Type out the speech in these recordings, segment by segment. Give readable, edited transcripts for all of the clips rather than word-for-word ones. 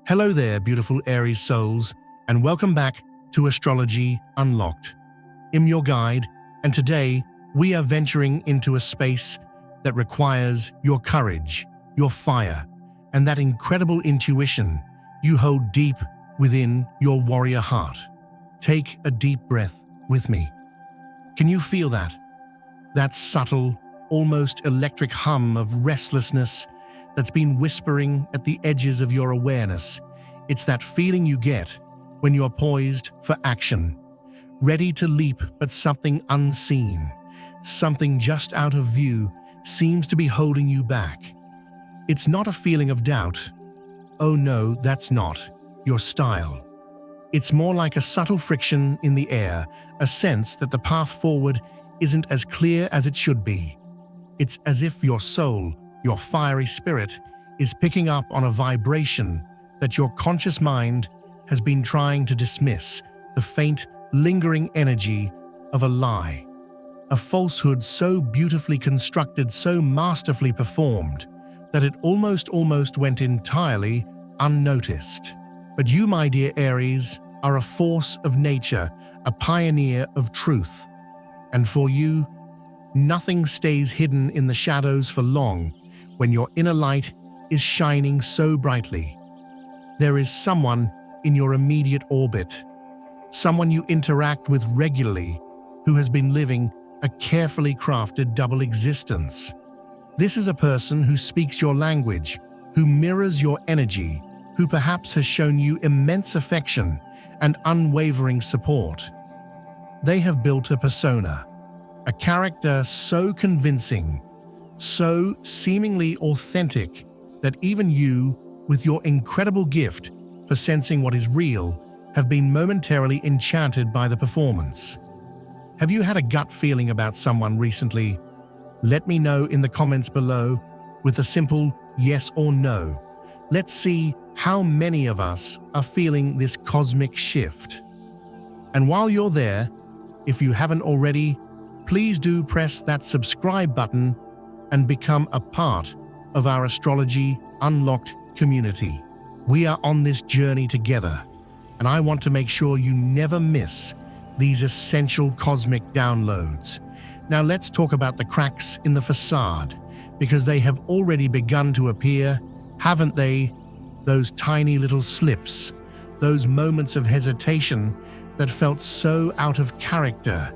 Hello there, beautiful Aries souls, and welcome back to Astrology Unlocked. I'm your guide, and today we are venturing into a space that requires your courage, your fire, and that incredible intuition you hold deep within your warrior heart. Take a deep breath with me. Can you feel that? That subtle, almost electric hum of restlessness that's been whispering at the edges of your awareness. It's that feeling you get when you're poised for action, ready to leap, but something unseen, something just out of view, seems to be holding you back. It's not a feeling of doubt. Oh no, that's not your style. It's more like a subtle friction in the air, a sense that the path forward isn't as clear as it should be. It's as if your soul, your fiery spirit, is picking up on a vibration that your conscious mind has been trying to dismiss, the faint, lingering energy of a lie. A falsehood so beautifully constructed, so masterfully performed, that it almost went entirely unnoticed. But you, my dear Aries, are a force of nature, a pioneer of truth. And for you, nothing stays hidden in the shadows for long when your inner light is shining so brightly. There is someone in your immediate orbit, someone you interact with regularly, who has been living a carefully crafted double existence. This is a person who speaks your language, who mirrors your energy, who perhaps has shown you immense affection and unwavering support. They have built a persona, a character so convincing, so seemingly authentic, that even you, with your incredible gift for sensing what is real, have been momentarily enchanted by the performance. Have you had a gut feeling about someone recently? Let me know in the comments below with a simple yes or no. Let's see how many of us are feeling this cosmic shift. And while you're there, if you haven't already, please do press that subscribe button and become a part of our Astrology Unlocked community. We are on this journey together, and I want to make sure you never miss these essential cosmic downloads. Now let's talk about the cracks in the facade, because they have already begun to appear, haven't they? Those tiny little slips, those moments of hesitation that felt so out of character.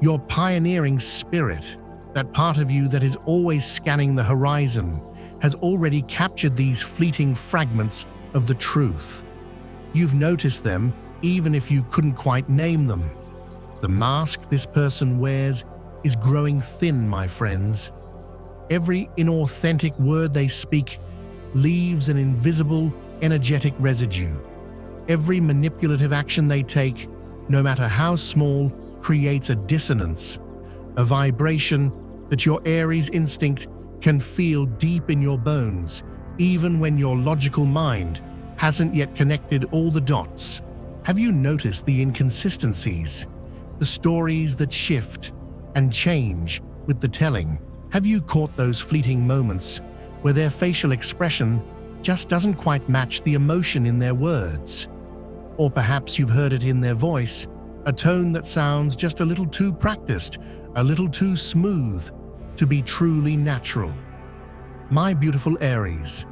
Your pioneering spirit, that part of you that is always scanning the horizon, has already captured these fleeting fragments of the truth. You've noticed them, even if you couldn't quite name them. The mask this person wears is growing thin, my friends. Every inauthentic word they speak leaves an invisible, energetic residue. Every manipulative action they take, no matter how small, creates a dissonance, a vibration that your Aries instinct can feel deep in your bones, even when your logical mind hasn't yet connected all the dots. Have you noticed the inconsistencies, the stories that shift and change with the telling? Have you caught those fleeting moments where their facial expression just doesn't quite match the emotion in their words? Or perhaps you've heard it in their voice, a tone that sounds just a little too practiced, a little too smooth to be truly natural. My beautiful Aries,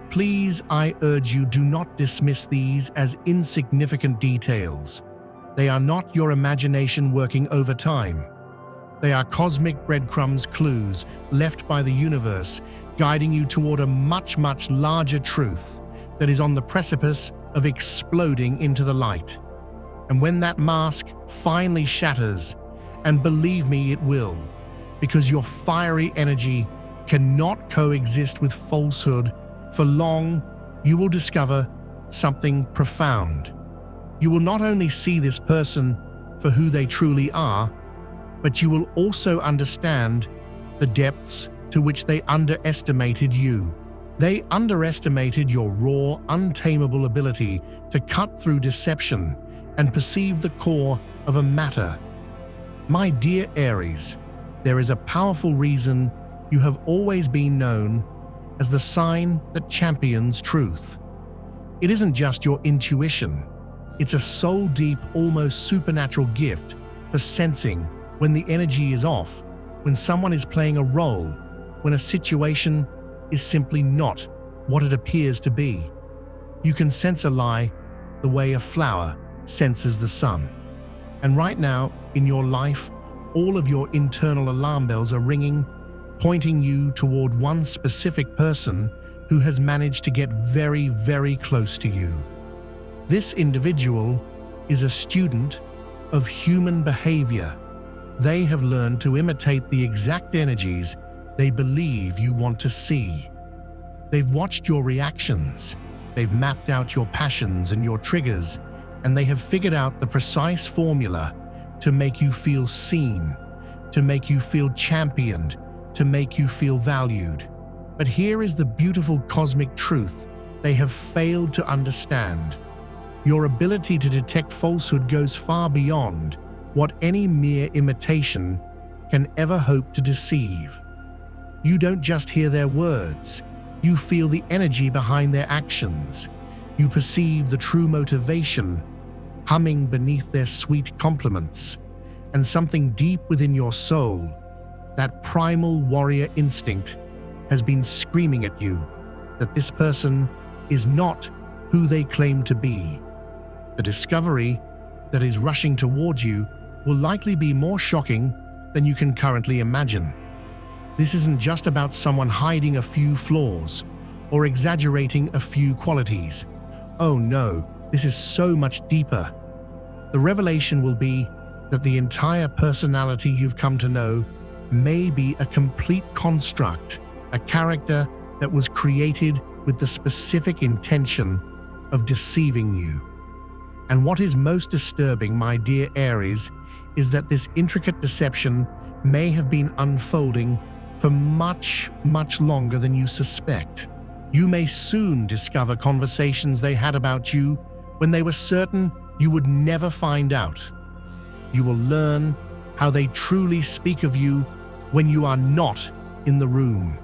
please, I urge you, do not dismiss these as insignificant details. They are not your imagination working overtime. They are cosmic breadcrumbs, clues left by the universe, guiding you toward a much larger truth that is on the precipice of exploding into the light. And when that mask finally shatters, and believe me, it will, because your fiery energy cannot coexist with falsehood for long, you will discover something profound. You will not only see this person for who they truly are, but you will also understand the depths to which they underestimated you. They underestimated your raw, untamable ability to cut through deception and perceive the core of a matter. My dear Aries, there is a powerful reason you have always been known as the sign that champions truth. It isn't just your intuition. It's a soul-deep, almost supernatural gift for sensing when the energy is off, when someone is playing a role, when a situation is simply not what it appears to be. You can sense a lie the way a flower senses the sun. And right now, in your life, all of your internal alarm bells are ringing, pointing you toward one specific person who has managed to get very, very close to you. This individual is a student of human behavior. They have learned to imitate the exact energies they believe you want to see. They've watched your reactions, they've mapped out your passions and your triggers, and they have figured out the precise formula to make you feel seen, to make you feel championed, to make you feel valued. But here is the beautiful cosmic truth they have failed to understand. Your ability to detect falsehood goes far beyond what any mere imitation can ever hope to deceive. You don't just hear their words, you feel the energy behind their actions. You perceive the true motivation humming beneath their sweet compliments, and something deep within your soul, that primal warrior instinct, has been screaming at you that this person is not who they claim to be. The discovery that is rushing towards you will likely be more shocking than you can currently imagine. This isn't just about someone hiding a few flaws or exaggerating a few qualities. Oh no, this is so much deeper. The revelation will be that the entire personality you've come to know may be a complete construct, a character that was created with the specific intention of deceiving you. And what is most disturbing, my dear Aries, is that this intricate deception may have been unfolding for much, much longer than you suspect. You may soon discover conversations they had about you when they were certain you would never find out. You will learn how they truly speak of you when you are not in the room.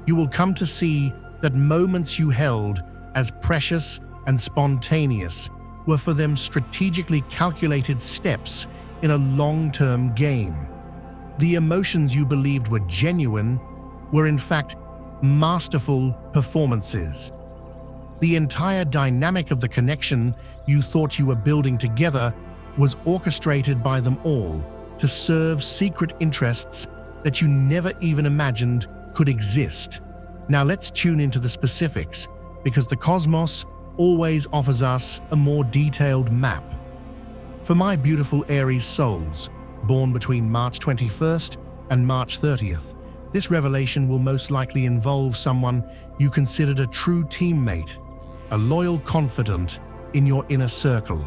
You will come to see that moments you held as precious and spontaneous were for them strategically calculated steps in a long-term game. The emotions you believed were genuine were in fact masterful performances. The entire dynamic of the connection you thought you were building together was orchestrated by them all to serve secret interests that you never even imagined could exist. Now let's tune into the specifics, because the cosmos always offers us a more detailed map. For my beautiful Aries souls, born between March 21st and March 30th, this revelation will most likely involve someone you considered a true teammate, a loyal confidant in your inner circle.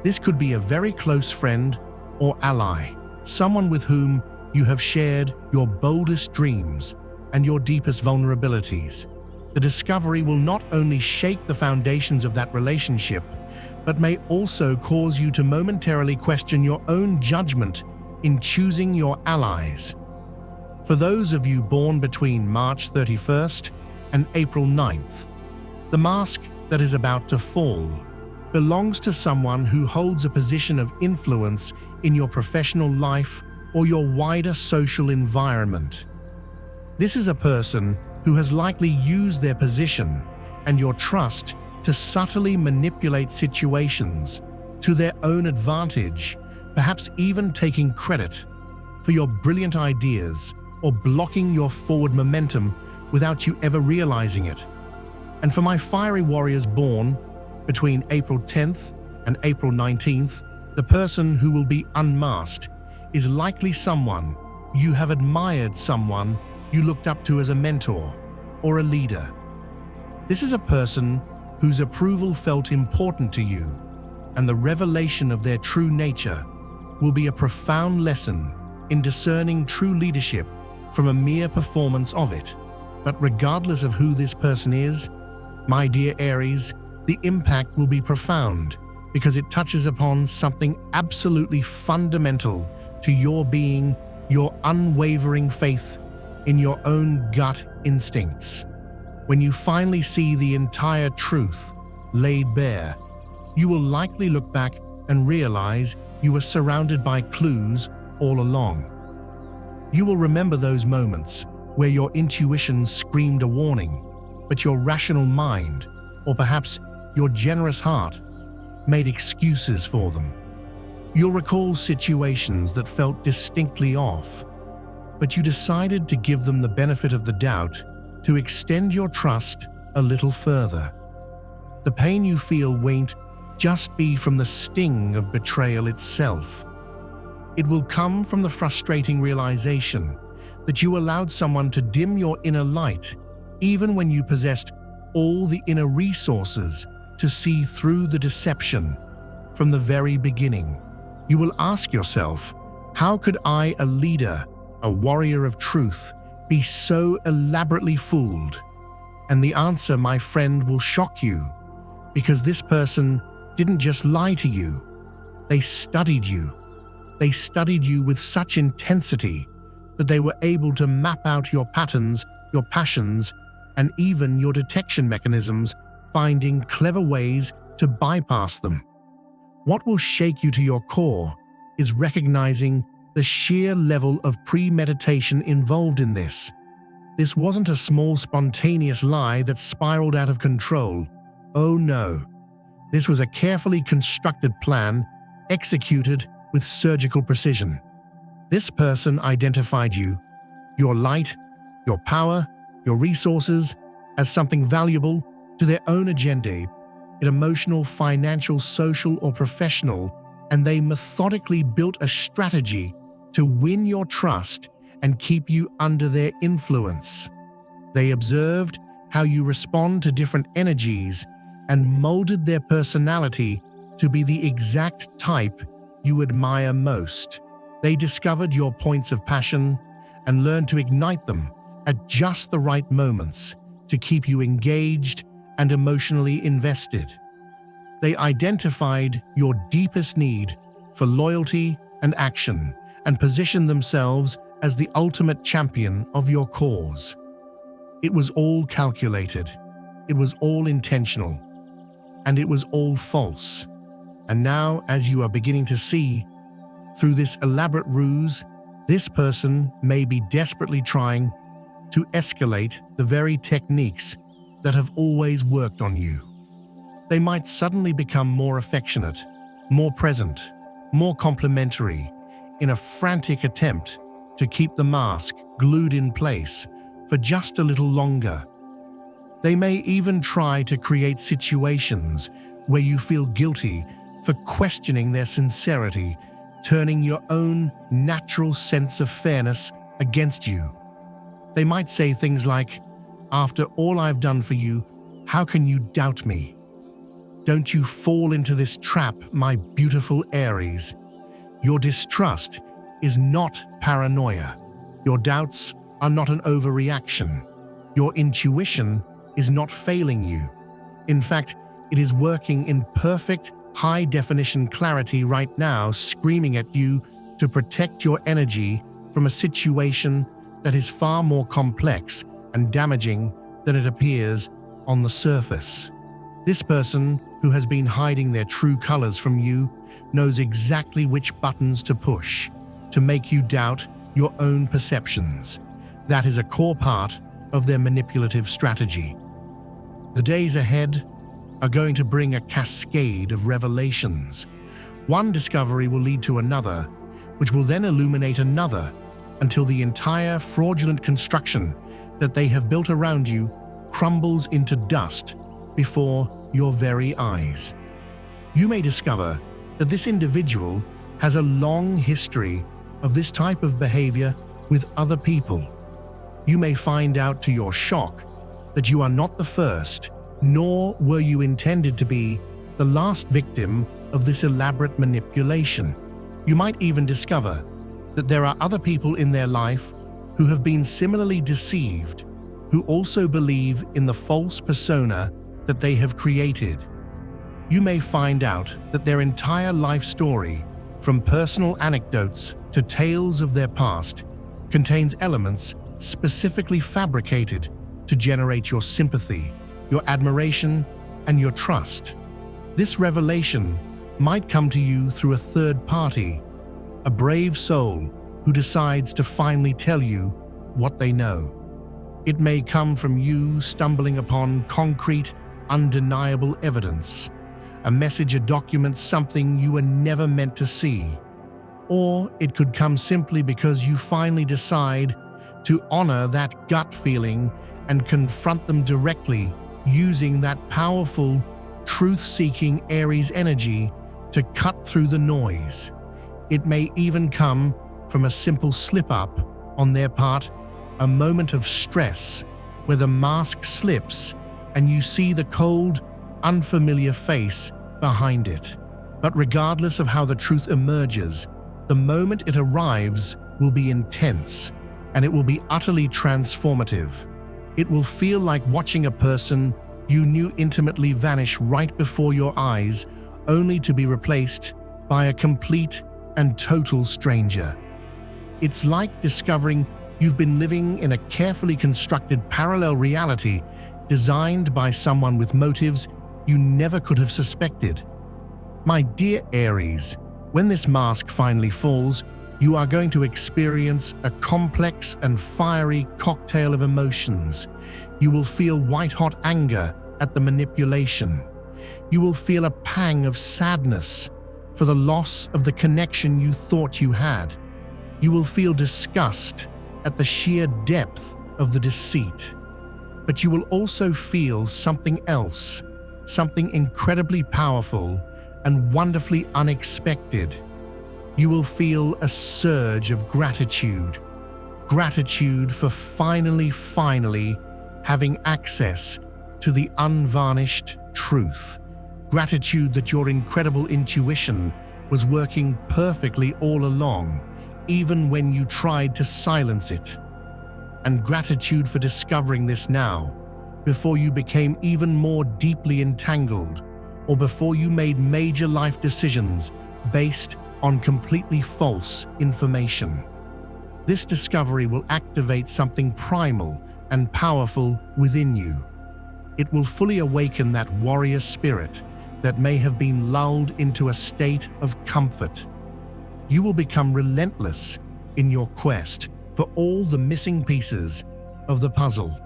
This could be a very close friend or ally, someone with whom you have shared your boldest dreams and your deepest vulnerabilities. The discovery will not only shake the foundations of that relationship, but may also cause you to momentarily question your own judgment in choosing your allies. For those of you born between March 31st and April 9th, the mask that is about to fall belongs to someone who holds a position of influence in your professional life or your wider social environment. This is a person who has likely used their position and your trust to subtly manipulate situations to their own advantage, perhaps even taking credit for your brilliant ideas or blocking your forward momentum without you ever realizing it. And for my fiery warriors born between April 10th and April 19th, the person who will be unmasked is likely someone you have admired, someone you looked up to as a mentor or a leader. This is a person whose approval felt important to you, and the revelation of their true nature will be a profound lesson in discerning true leadership from a mere performance of it. But regardless of who this person is, my dear Aries, the impact will be profound because it touches upon something absolutely fundamental to your being, your unwavering faith in your own gut instincts. When you finally see the entire truth, laid bare, you will likely look back and realize you were surrounded by clues all along. You will remember those moments where your intuition screamed a warning, but your rational mind, or perhaps your generous heart, made excuses for them. You'll recall situations that felt distinctly off, but you decided to give them the benefit of the doubt to extend your trust a little further. The pain you feel won't just be from the sting of betrayal itself. It will come from the frustrating realization that you allowed someone to dim your inner light, even when you possessed all the inner resources to see through the deception from the very beginning. You will ask yourself, how could I, a leader, a warrior of truth, be so elaborately fooled? And the answer, my friend, will shock you, because this person didn't just lie to you. They studied you. They studied you with such intensity that they were able to map out your patterns, your passions, and even your detection mechanisms, finding clever ways to bypass them. What will shake you to your core is recognizing the sheer level of premeditation involved in this. This wasn't a small, spontaneous lie that spiraled out of control. Oh no. This was a carefully constructed plan, executed with surgical precision. This person identified you, your light, your power, your resources, as something valuable to their own agenda, emotional, financial, social, or professional, and they methodically built a strategy to win your trust and keep you under their influence. They observed how you respond to different energies and molded their personality to be the exact type you admire most. They discovered your points of passion and learned to ignite them at just the right moments to keep you engaged and emotionally invested. They identified your deepest need for loyalty and action and positioned themselves as the ultimate champion of your cause. It was all calculated, it was all intentional, and it was all false. And now, as you are beginning to see, through this elaborate ruse, this person may be desperately trying to escalate the very techniques that have always worked on you. They might suddenly become more affectionate, more present, more complimentary, in a frantic attempt to keep the mask glued in place for just a little longer. They may even try to create situations where you feel guilty for questioning their sincerity, turning your own natural sense of fairness against you. They might say things like, "After all I've done for you, how can you doubt me? Don't you fall into this trap, my beautiful Aries. Your distrust is not paranoia. Your doubts are not an overreaction. Your intuition is not failing you. In fact, it is working in perfect, high-definition clarity right now, screaming at you to protect your energy from a situation that is far more complex and damaging than it appears on the surface." This person, who has been hiding their true colors from you, knows exactly which buttons to push to make you doubt your own perceptions. That is a core part of their manipulative strategy. The days ahead are going to bring a cascade of revelations. One discovery will lead to another, which will then illuminate another, until the entire fraudulent construction that they have built around you crumbles into dust before your very eyes. You may discover that this individual has a long history of this type of behavior with other people. You may find out to your shock that you are not the first, nor were you intended to be the last victim of this elaborate manipulation. You might even discover that there are other people in their life who have been similarly deceived, who also believe in the false persona that they have created. You may find out that their entire life story, from personal anecdotes to tales of their past, contains elements specifically fabricated to generate your sympathy, your admiration, and your trust. This revelation might come to you through a third party, a brave soul who decides to finally tell you what they know. It may come from you stumbling upon concrete, undeniable evidence, a message or document something you were never meant to see. Or it could come simply because you finally decide to honor that gut feeling and confront them directly using that powerful, truth-seeking Aries energy to cut through the noise. It may even come from a simple slip-up on their part, a moment of stress where the mask slips and you see the cold, unfamiliar face behind it. But regardless of how the truth emerges, the moment it arrives will be intense, and it will be utterly transformative. It will feel like watching a person you knew intimately vanish right before your eyes, only to be replaced by a complete and total stranger. It's like discovering you've been living in a carefully constructed parallel reality designed by someone with motives you never could have suspected. My dear Aries, when this mask finally falls, you are going to experience a complex and fiery cocktail of emotions. You will feel white-hot anger at the manipulation. You will feel a pang of sadness for the loss of the connection you thought you had. You will feel disgust at the sheer depth of the deceit. But you will also feel something else, something incredibly powerful and wonderfully unexpected. You will feel a surge of gratitude. Gratitude for finally having access to the unvarnished truth. Gratitude that your incredible intuition was working perfectly all along, even when you tried to silence it. And gratitude for discovering this now, before you became even more deeply entangled, or before you made major life decisions based on completely false information. This discovery will activate something primal and powerful within you. It will fully awaken that warrior spirit that may have been lulled into a state of comfort. You will become relentless in your quest for all the missing pieces of the puzzle.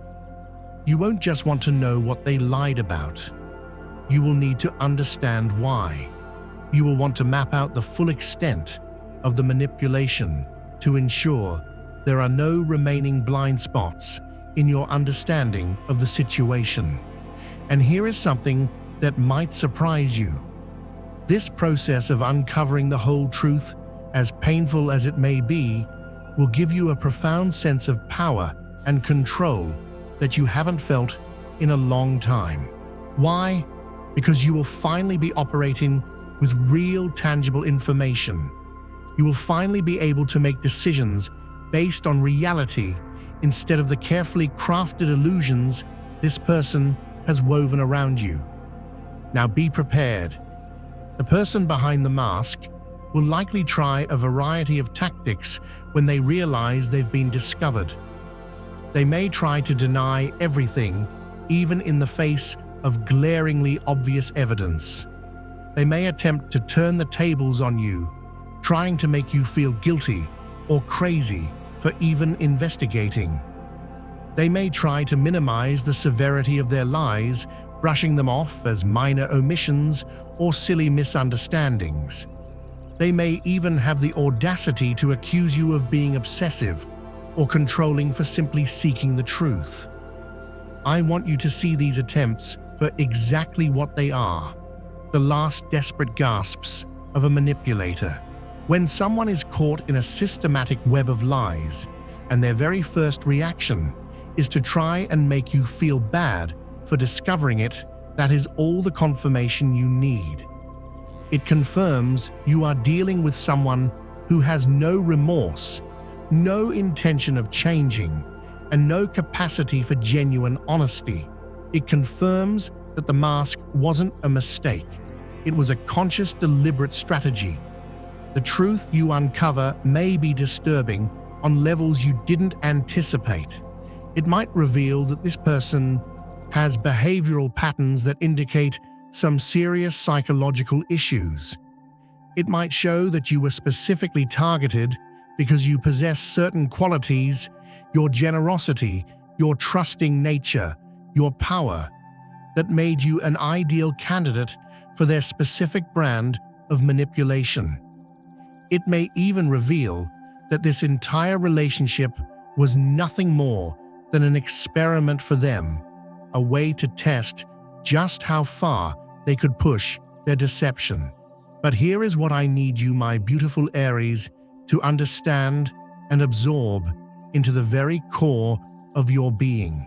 You won't just want to know what they lied about. You will need to understand why. You will want to map out the full extent of the manipulation to ensure there are no remaining blind spots in your understanding of the situation. And here is something that might surprise you. This process of uncovering the whole truth, as painful as it may be, will give you a profound sense of power and control that you haven't felt in a long time. Why? Because you will finally be operating with real, tangible information. You will finally be able to make decisions based on reality instead of the carefully crafted illusions this person has woven around you. Now be prepared. The person behind the mask will likely try a variety of tactics when they realize they've been discovered. They may try to deny everything, even in the face of glaringly obvious evidence. They may attempt to turn the tables on you, trying to make you feel guilty or crazy for even investigating. They may try to minimize the severity of their lies, brushing them off as minor omissions or silly misunderstandings. They may even have the audacity to accuse you of being obsessive or controlling for simply seeking the truth. I want you to see these attempts for exactly what they are: the last desperate gasps of a manipulator. When someone is caught in a systematic web of lies, and their very first reaction is to try and make you feel bad for discovering it, that is all the confirmation you need. It confirms you are dealing with someone who has no remorse, no intention of changing, and no capacity for genuine honesty. It confirms that the mask wasn't a mistake. It was a conscious, deliberate strategy. The truth you uncover may be disturbing on levels you didn't anticipate. It might reveal that this person has behavioral patterns that indicate some serious psychological issues. It might show that you were specifically targeted because you possess certain qualities: your generosity, your trusting nature, your power, that made you an ideal candidate for their specific brand of manipulation. It may even reveal that this entire relationship was nothing more than an experiment for them, a way to test just how far they could push their deception. But here is what I need you, my beautiful Aries, to understand and absorb into the very core of your being.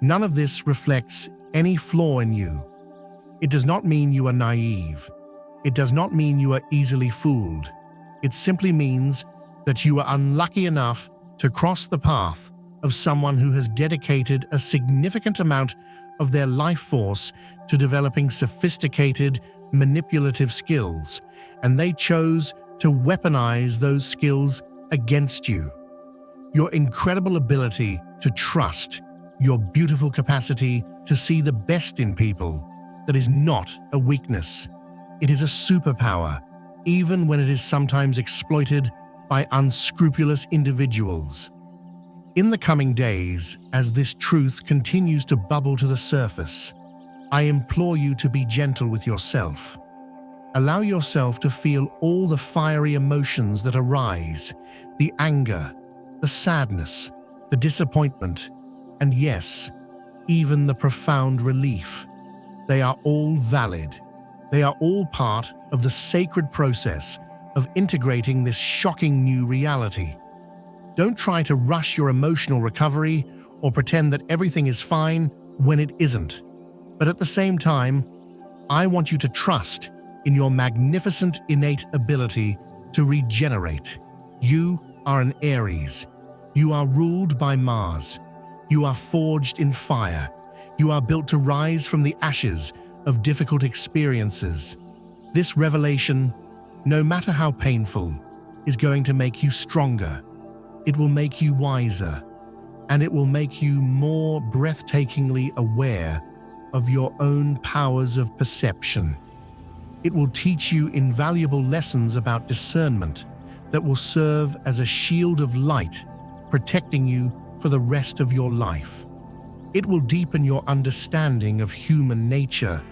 None of this reflects any flaw in you. It does not mean you are naive. It does not mean you are easily fooled. It simply means that you are unlucky enough to cross the path of someone who has dedicated a significant amount of their life force to developing sophisticated, manipulative skills, and they chose to weaponize those skills against you. Your incredible ability to trust, your beautiful capacity to see the best in people, that is not a weakness. It is a superpower, even when it is sometimes exploited by unscrupulous individuals. In the coming days, as this truth continues to bubble to the surface, I implore you to be gentle with yourself. Allow yourself to feel all the fiery emotions that arise: the anger, the sadness, the disappointment, and yes, even the profound relief. They are all valid. They are all part of the sacred process of integrating this shocking new reality. Don't try to rush your emotional recovery or pretend that everything is fine when it isn't. But at the same time, I want you to trust in your magnificent innate ability to regenerate. You are an Aries. You are ruled by Mars. You are forged in fire. You are built to rise from the ashes of difficult experiences. This revelation, no matter how painful, is going to make you stronger. It will make you wiser, and it will make you more breathtakingly aware of your own powers of perception. It will teach you invaluable lessons about discernment that will serve as a shield of light, protecting you for the rest of your life. It will deepen your understanding of human nature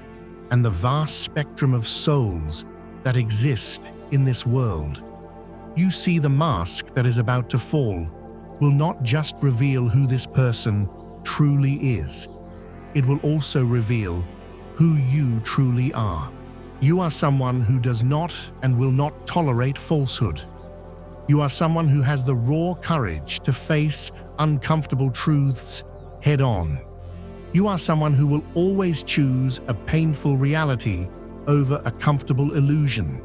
and the vast spectrum of souls that exist in this world. You see, the mask that is about to fall will not just reveal who this person truly is. It will also reveal who you truly are. You are someone who does not and will not tolerate falsehood. You are someone who has the raw courage to face uncomfortable truths head-on. You are someone who will always choose a painful reality over a comfortable illusion.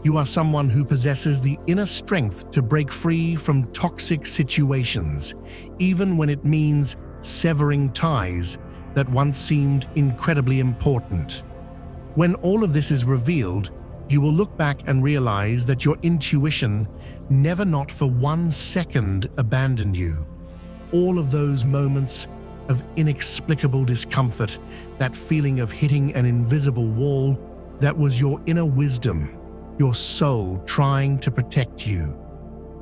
You are someone who possesses the inner strength to break free from toxic situations, even when it means severing ties that once seemed incredibly important. When all of this is revealed, you will look back and realize that your intuition never, not for 1 second, abandoned you. All of those moments of inexplicable discomfort, that feeling of hitting an invisible wall, that was your inner wisdom, your soul trying to protect you.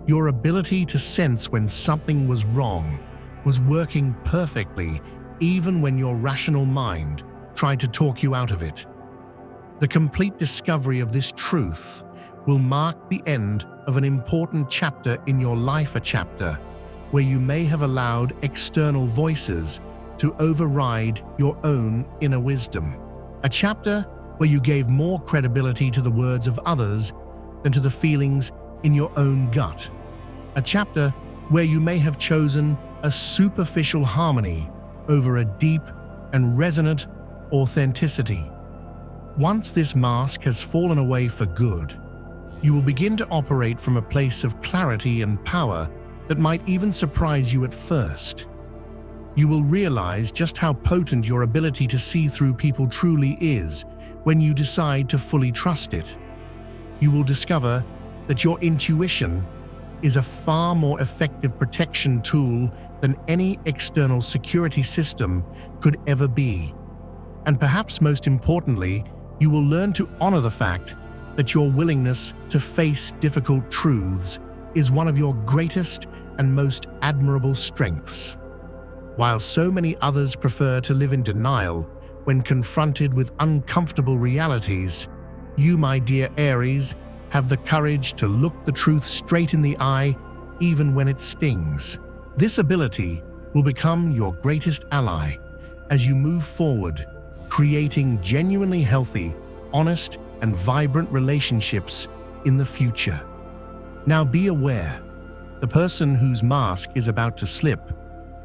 Your ability to sense when something was wrong was working perfectly, even when your rational mind tried to talk you out of it. The complete discovery of this truth will mark the end of an important chapter in your life, a chapter where you may have allowed external voices to override your own inner wisdom. A chapter where you gave more credibility to the words of others than to the feelings in your own gut. A chapter where you may have chosen a superficial harmony over a deep and resonant authenticity. Once this mask has fallen away for good, you will begin to operate from a place of clarity and power that might even surprise you at first. You will realize just how potent your ability to see through people truly is when you decide to fully trust it. You will discover that your intuition is a far more effective protection tool than any external security system could ever be. And perhaps most importantly, you will learn to honor the fact that your willingness to face difficult truths is one of your greatest and most admirable strengths. While so many others prefer to live in denial when confronted with uncomfortable realities, you, my dear Aries, have the courage to look the truth straight in the eye even when it stings. This ability will become your greatest ally as you move forward, creating genuinely healthy, honest, and vibrant relationships in the future. Now be aware, the person whose mask is about to slip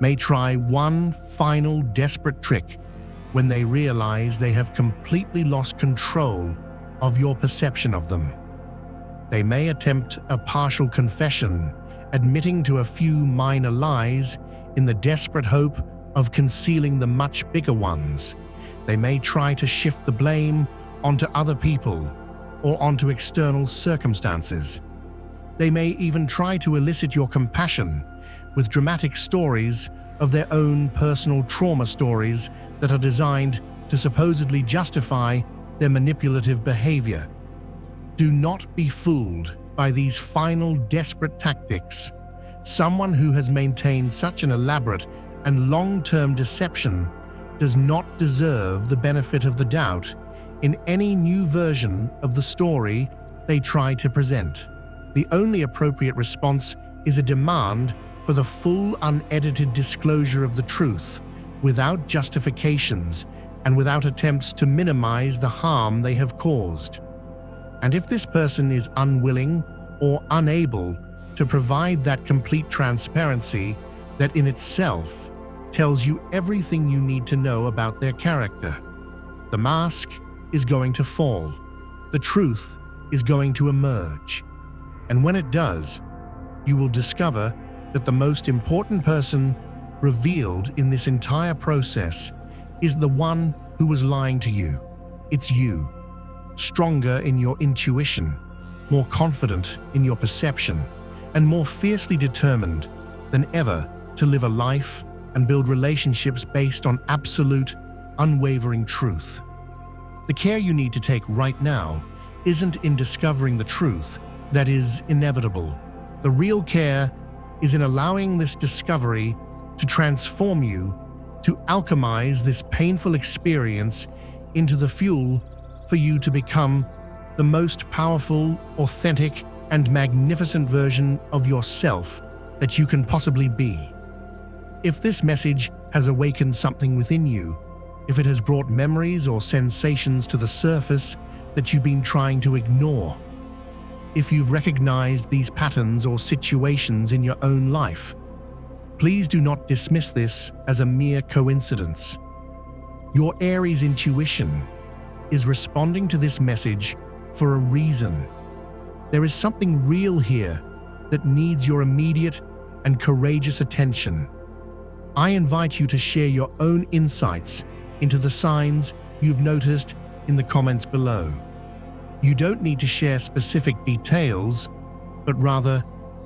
may try one final desperate trick when they realize they have completely lost control of your perception of them. They may attempt a partial confession, admitting to a few minor lies in the desperate hope of concealing the much bigger ones. They may try to shift the blame onto other people or onto external circumstances. They may even try to elicit your compassion with dramatic stories of their own personal trauma stories that are designed to supposedly justify their manipulative behavior. Do not be fooled by these final desperate tactics. Someone who has maintained such an elaborate and long-term deception does not deserve the benefit of the doubt in any new version of the story they try to present. The only appropriate response is a demand for the full unedited disclosure of the truth, without justifications and without attempts to minimize the harm they have caused. And if this person is unwilling or unable to provide that complete transparency, that in itself tells you everything you need to know about their character. The mask is going to fall. The truth is going to emerge. And when it does, you will discover that the most important person revealed in this entire process is the one who was lying to you. It's you, stronger in your intuition, more confident in your perception, and more fiercely determined than ever to live a life and build relationships based on absolute, unwavering truth. The care you need to take right now isn't in discovering the truth that is inevitable. The real care is in allowing this discovery to transform you, to alchemize this painful experience into the fuel for you to become the most powerful, authentic, and magnificent version of yourself that you can possibly be. If this message has awakened something within you, if it has brought memories or sensations to the surface that you've been trying to ignore, if you've recognized these patterns or situations in your own life, please do not dismiss this as a mere coincidence. Your Aries intuition is responding to this message for a reason. There is something real here that needs your immediate and courageous attention. I invite you to share your own insights into the signs you've noticed in the comments below. You don't need to share specific details, but rather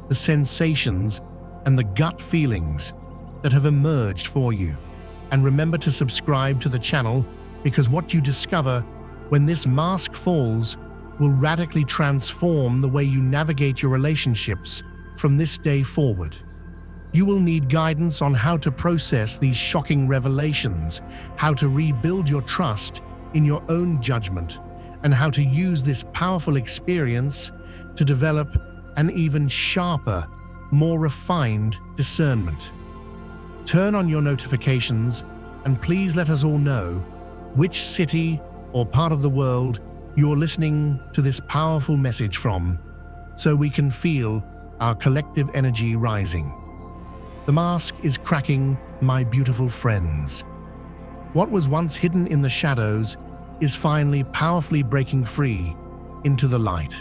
the sensations and the gut feelings that have emerged for you. And remember to subscribe to the channel, because what you discover when this mask falls will radically transform the way you navigate your relationships from this day forward. You will need guidance on how to process these shocking revelations, how to rebuild your trust in your own judgment, and how to use this powerful experience to develop an even sharper, more refined discernment. Turn on your notifications and please let us all know which city or part of the world you're listening to this powerful message from, so we can feel our collective energy rising. The mask is cracking, my beautiful friends. What was once hidden in the shadows is finally powerfully breaking free into the light.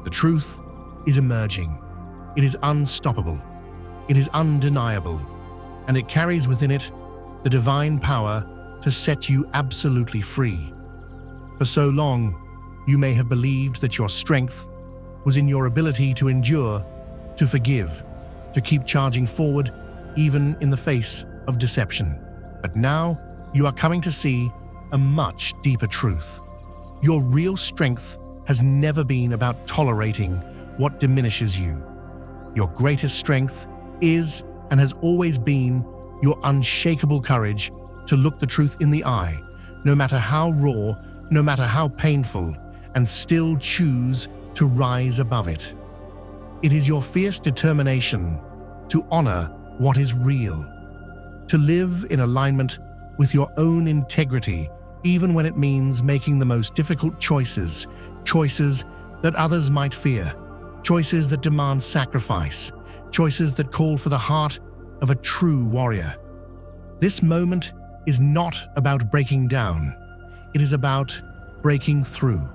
The truth is emerging. It is unstoppable. It is undeniable. And it carries within it the divine power to set you absolutely free. For so long, you may have believed that your strength was in your ability to endure, to forgive, to keep charging forward even in the face of deception. But now, you are coming to see a much deeper truth. Your real strength has never been about tolerating what diminishes you. Your greatest strength is and has always been your unshakable courage to look the truth in the eye, no matter how raw, no matter how painful, and still choose to rise above it. It is your fierce determination to honor what is real, to live in alignment with your own integrity, even when it means making the most difficult choices, choices that others might fear, choices that demand sacrifice, choices that call for the heart of a true warrior. This moment is not about breaking down. It is about breaking through.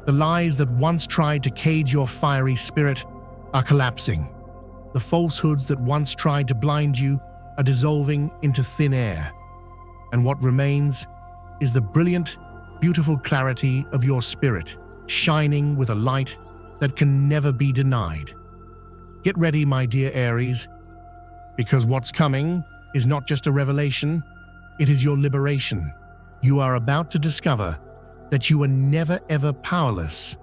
The lies that once tried to cage your fiery spirit are collapsing. The falsehoods that once tried to blind you are dissolving into thin air. And what remains is the brilliant, beautiful clarity of your spirit, shining with a light that can never be denied. Get ready, my dear Aries, because what's coming is not just a revelation, it is your liberation. You are about to discover that you were never ever powerless.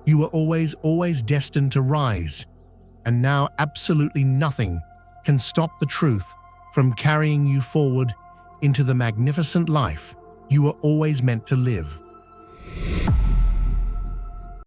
You were always destined to rise. And now absolutely nothing can stop the truth from carrying you forward into the magnificent life you were always meant to live.